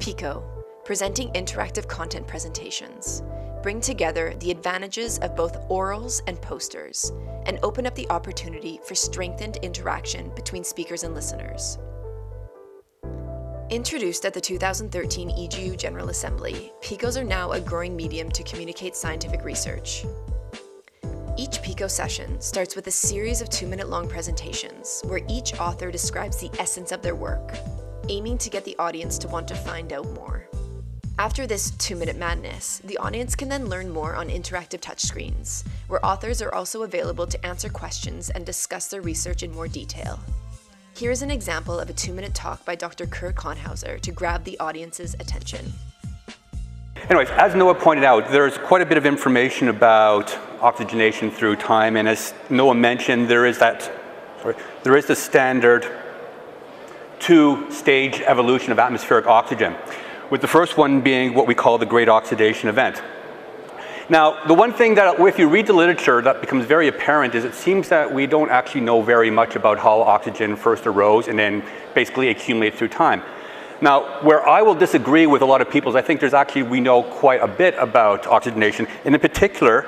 Pico, presenting interactive content presentations, bring together the advantages of both orals and posters, and open up the opportunity for strengthened interaction between speakers and listeners. Introduced at the 2013 EGU General Assembly, Picos are now a growing medium to communicate scientific research. Each Pico session starts with a series of 2-minute-long presentations where each author describes the essence of their work, aiming to get the audience to want to find out more. After this 2-minute madness, the audience can then learn more on interactive touchscreens, where authors are also available to answer questions and discuss their research in more detail. Here is an example of a 2-minute talk by Dr. Kurt Konhauser to grab the audience's attention. Anyways, as Noah pointed out, there's quite a bit of information about oxygenation through time, and as Noah mentioned, there is the standard 2-stage evolution of atmospheric oxygen, with the first one being what we call the Great Oxidation Event. Now, the one thing that, if you read the literature, that becomes very apparent is it seems that we don't actually know very much about how oxygen first arose and then basically accumulated through time. Now, where I will disagree with a lot of people is I think we know quite a bit about oxygenation, and in particular,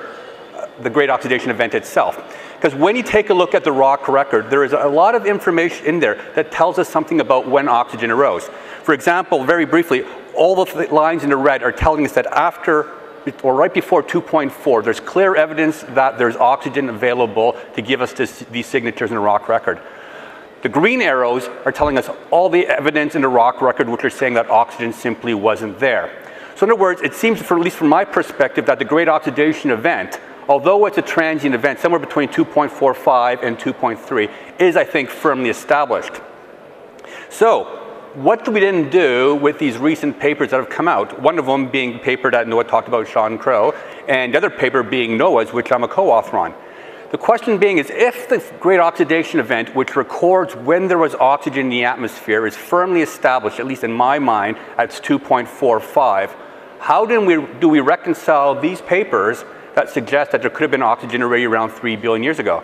the Great Oxidation Event itself. Because when you take a look at the rock record, there is a lot of information in there that tells us something about when oxygen arose. For example, very briefly, all the lines in the red are telling us that after or right before 2.4, there's clear evidence that there's oxygen available to give us these signatures in the rock record. The green arrows are telling us all the evidence in the rock record which are saying that oxygen simply wasn't there. So in other words, it seems, at least from my perspective, that the Great Oxidation Event, although it's a transient event, somewhere between 2.45 and 2.3, is, I think, firmly established. So, what do we then do with these recent papers that have come out? One of them being the paper that Noah talked about, Sean Crow, and the other paper being Noah's, which I'm a co-author on. The question being is, if the Great Oxidation Event, which records when there was oxygen in the atmosphere, is firmly established, at least in my mind, at 2.45, how do we reconcile these papers that suggest that there could have been oxygen already around 3 billion years ago?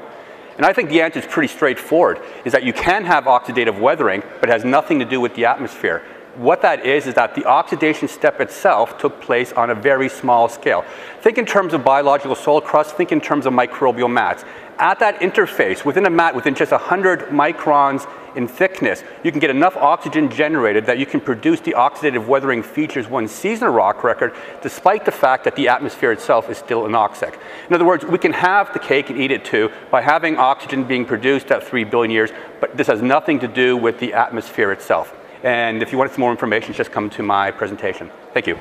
And I think the answer is pretty straightforward, is that you can have oxidative weathering, but it has nothing to do with the atmosphere. What that is that the oxidation step itself took place on a very small scale. Think in terms of biological soil crust, think in terms of microbial mats. At that interface, within a mat, within just 100 microns in thickness, you can get enough oxygen generated that you can produce the oxidative weathering features one sees in a rock record, despite the fact that the atmosphere itself is still anoxic. In other words, we can have the cake and eat it too by having oxygen being produced at 3 billion years, but this has nothing to do with the atmosphere itself. And if you want some more information, just come to my presentation. Thank you.